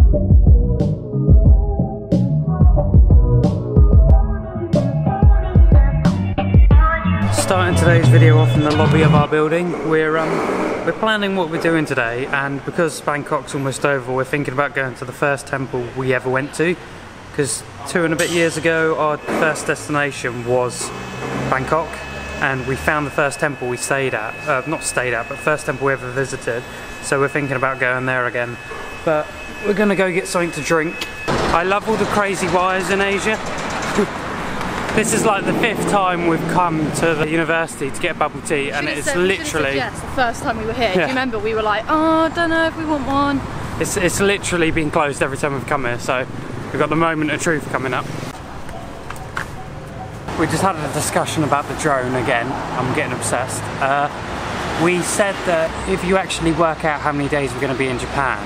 Starting today's video off in the lobby of our building. We're planning what we're doing today, and because Bangkok's almost over, we're thinking about going to the first temple we ever went to, because 2 and a bit years ago our first destination was Bangkok, and we found the first temple we stayed at, not stayed at, but first temple we ever visited, so we're thinking about going there again. But we're gonna go get something to drink. I love all the crazy wires in Asia. This is like the 5th time we've come to the university to get bubble tea, and it's literally... Yes, the first time we were here. Yeah. Do you remember? We were like, oh, I don't know if we want one. It's literally been closed every time we've come here, so we've got the moment of truth coming up. We just had a discussion about the drone again. I'm getting obsessed. We said that if you actually work out how many days we're going to be in Japan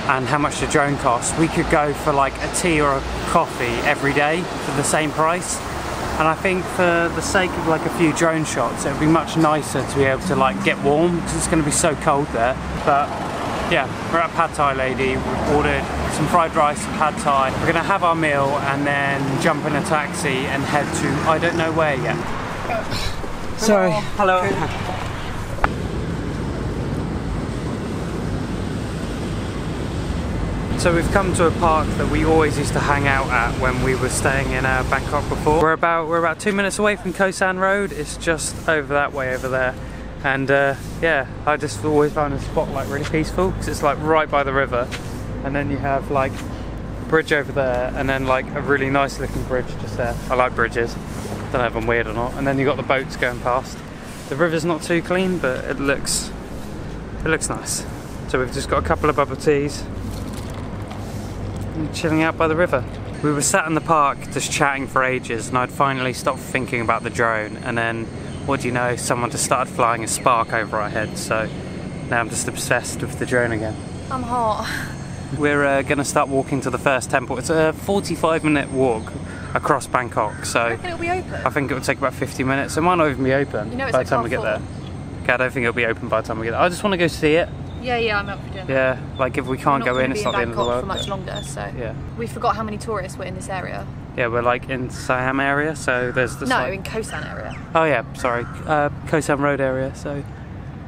and how much the drone costs, we could go for like a tea or a coffee every day for the same price. And I think for the sake of like a few drone shots, it would be much nicer to be able to like get warm, because it's going to be so cold there. But yeah, we're at Pad Thai Lady. We've ordered some fried rice and Pad Thai. We're going to have our meal and then jump in a taxi and head to I don't know where yet. Sorry. Hello. So we've come to a park that we always used to hang out at when we were staying in Bangkok before. We're about 2 minutes away from Koh San Road. It's just over that way over there. And yeah, I just always found the spot like really peaceful, because it's like right by the river. And then you have like a bridge over there, and then like a really nice looking bridge just there. I like bridges. Don't know if I'm weird or not. And then you got the boats going past. The river's not too clean, but it looks nice. So we've just got a couple of bubble teas, chilling out by the river. We were sat in the park just chatting for ages, and I'd finally stopped thinking about the drone, and then what do you know, someone just started flying a spark over our heads, so now I'm just obsessed with the drone again. I'm hot. We're gonna start walking to the first temple. It's a 45-minute walk across Bangkok, so I reckon it'll be open. I think it will take about 50 minutes. It might not even be open you know, by like the time we get there. Okay, I don't think it'll be open by the time we get there. I just want to go see it. Yeah, I'm up for doing that. Yeah, like if we can't go in, it's not the end of the world. For much longer, so yeah. We forgot how many tourists were in this area. Yeah, we're like in Siam area, so there's the... No, in Koh San area. Oh yeah, sorry, Koh San Road area, so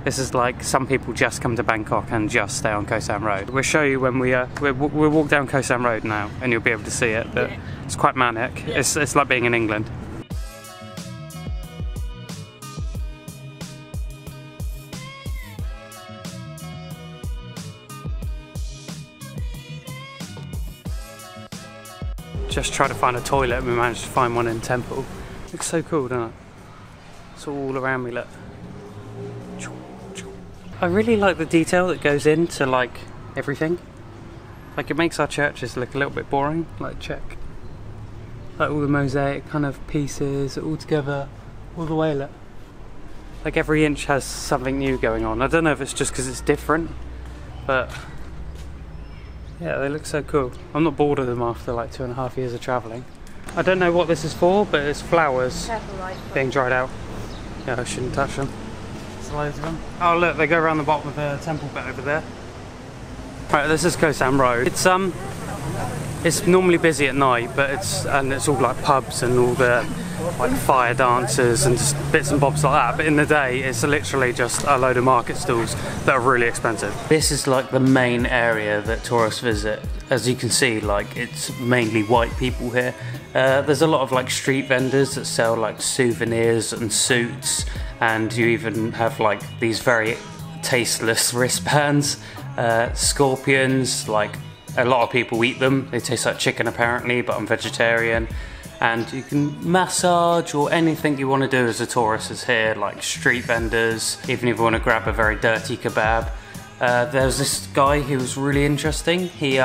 this is like some people just come to Bangkok and just stay on Koh San Road. We'll show you when we'll walk down Koh San Road now, and you'll be able to see it, but yeah. It's quite manic. Yeah. It's like being in England. Just tried to find a toilet, and we managed to find one in the temple. Looks so cool, doesn't it? It's all around me, look. I really like the detail that goes into like everything. Like it makes our churches look a little bit boring. Like check. Like all the mosaic kind of pieces all together, all the way, look. Like every inch has something new going on. I don't know if it's just because it's different, but yeah, they look so cool. I'm not bored of them after like 2.5 years of travelling. I don't know what this is for, but it's flowers being dried out. Yeah, I shouldn't touch them. There's loads of them. Oh look, they go around the bottom of the temple bit over there. Right, this is Koh San Road. It's normally busy at night, but it's all like pubs and all the like fire dancers and just bits and bobs like that. But in the day, it's literally just a load of market stalls that are really expensive. This is like the main area that tourists visit. As you can see, like it's mainly white people here. There's a lot of like street vendors that sell like souvenirs and suits, and you even have like these very tasteless wristbands, scorpions. Like a lot of people eat them. They taste like chicken apparently, but I'm vegetarian. And you can massage or anything you want to do as a tourist is here, like street vendors, even if you want to grab a very dirty kebab. There's this guy who was really interesting. He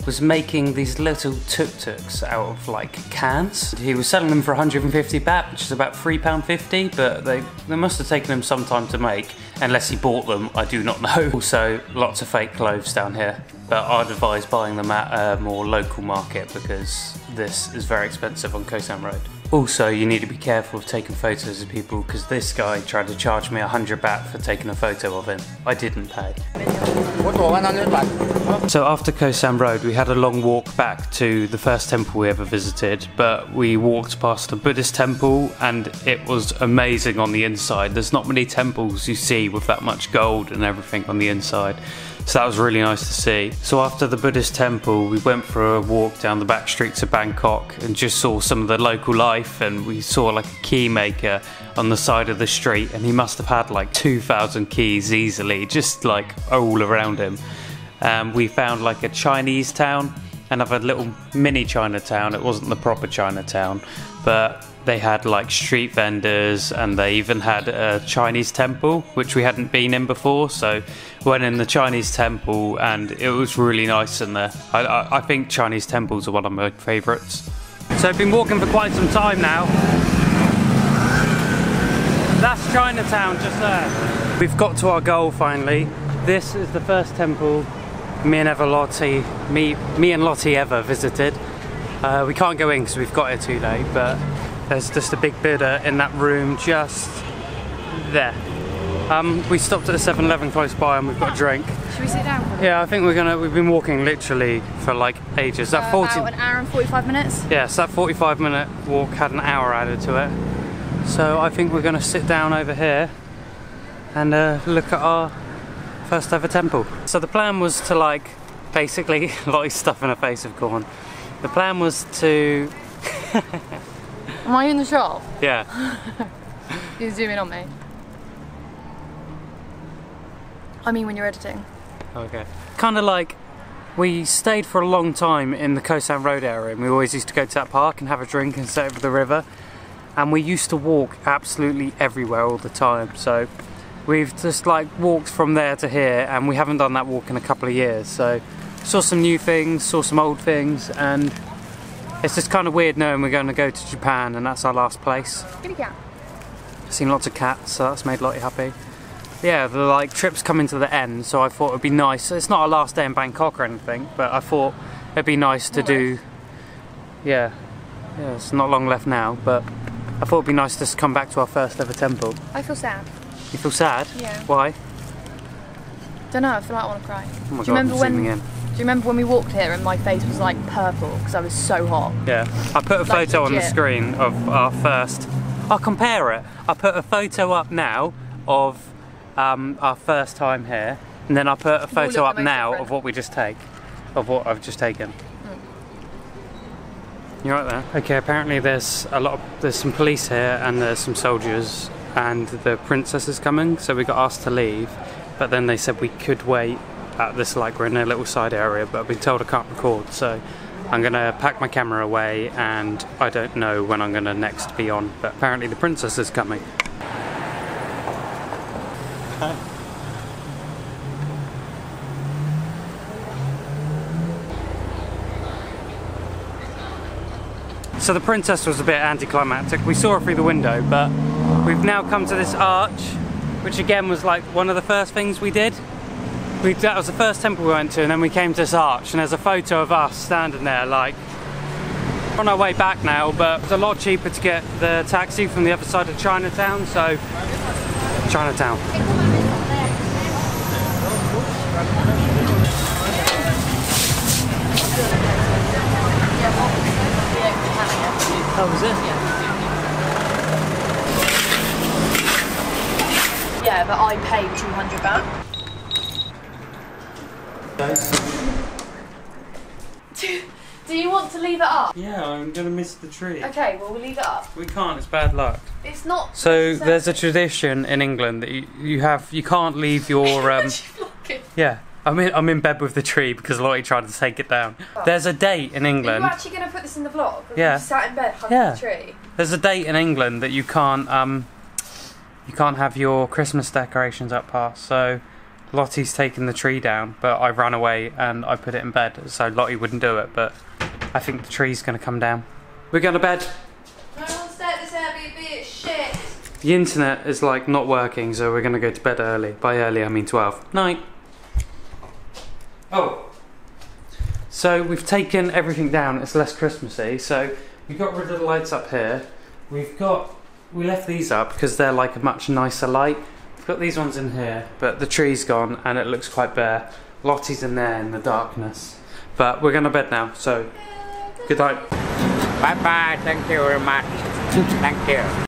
was making these little tuk-tuks out of like cans. He was selling them for 150 baht, which is about £3.50, but they must have taken him some time to make. Unless he bought them, I do not know. Also, lots of fake clothes down here, but I'd advise buying them at a more local market because this is very expensive on Koh San Road. Also, you need to be careful of taking photos of people because this guy tried to charge me 100 baht for taking a photo of him. I didn't pay. So after Koh Sam Road, we had a long walk back to the first temple we ever visited, but we walked past a Buddhist temple and it was amazing on the inside. There's not many temples you see with that much gold and everything on the inside. So that was really nice to see. So after the Buddhist temple, we went for a walk down the back streets of Bangkok and just saw some of the local life, and we saw like a key maker on the side of the street, and he must have had like 2,000 keys easily, just like all around him. We found like a Chinese town and I've a little mini Chinatown. It wasn't the proper Chinatown, but they had like street vendors and they even had a Chinese temple, which we hadn't been in before. So went in the Chinese temple and it was really nice in there. I think Chinese temples are one of my favourites. So I've been walking for quite some time now. That's Chinatown just there. We've got to our goal finally. This is the first temple me and Lottie ever visited. We can't go in because we've got here too late, but there's just a big Buddha in that room just there. We stopped at a 7-Eleven close by and we've got a drink. Should we sit down? Yeah, I think we've been walking literally for like ages. That about an hour and 45 minutes? Yes, that 45-minute walk had an hour added to it. So I think we're going to sit down over here and look at our first ever temple. So the plan was to like, basically, Lottie's stuffing her face with corn. The plan was to... Am I in the shot? Yeah. You zoom in on me. I mean when you're editing. Okay. Kind of like, we stayed for a long time in the Koh Sam Road area and we always used to go to that park and have a drink and sit over the river. And we used to walk absolutely everywhere all the time. So we've just like walked from there to here and we haven't done that walk in a couple of years. So saw some new things, saw some old things, and it's just kind of weird knowing we're going to go to Japan and that's our last place. Kitty cat. Seen lots of cats, so that's made Lottie happy. Yeah, the like trip's coming to the end, so I thought it'd be nice. It's not our last day in Bangkok or anything, but I thought it'd be nice to do. Yeah, it's not long left now, but I thought it'd be nice to just come back to our first ever temple. I feel sad. You feel sad? Yeah. Why? Don't know, I feel like I want to cry. Oh my Do you God, remember I'm when? zooming in. Do you remember when we walked here and my face was like purple because I was so hot? Yeah, I put a Like, photo on the legit. screen of our first. I'll compare it. I put a photo up now of our first time here, and then I put a photo look up the most now different. of what I've just taken. You're right there. Okay, apparently there's some police here and there's some soldiers, and the princess is coming, so we got asked to leave. But then they said we could wait at this, like we're in a little side area, but I've been told I can't record, so I'm gonna pack my camera away and I don't know when I'm gonna next be on, but apparently the princess is coming. So the princess was a bit anticlimactic. We saw her through the window, but we've now come to this arch, which again was like one of the first things we did. That was the first temple we went to, and then we came to this arch, and there's a photo of us standing there like, we're on our way back now, but it's a lot cheaper to get the taxi from the other side of Chinatown, so Chinatown. Oh, was it? Yeah, but I paid 200 baht. Do you want to leave it up? Yeah, I'm gonna miss the tree. Okay, well we'll leave it up. We can't, it's bad luck. It's not. So there's a tradition in England that you can't leave your yeah. I'm in bed with the tree because Lottie tried to take it down. There's a date in England. Are you actually going to put this in the vlog? Yeah. You sat in bed hugging the tree. There's a date in England that you can't have your Christmas decorations up past. So Lottie's taken the tree down, but I ran away and I put it in bed so Lottie wouldn't do it. But I think the tree's going to come down. We're going to bed. No one set this heavy bit shit. The internet is like not working, so we're going to go to bed early. By early I mean 12. Night. Oh, so we've taken everything down, it's less Christmassy, so we got rid of the lights up here, we left these up because they're like a much nicer light. We've got these ones in here, but the tree's gone and it looks quite bare. Lottie's in there in the darkness. But we're going to bed now, so good night. Bye bye, thank you very much. Thank you.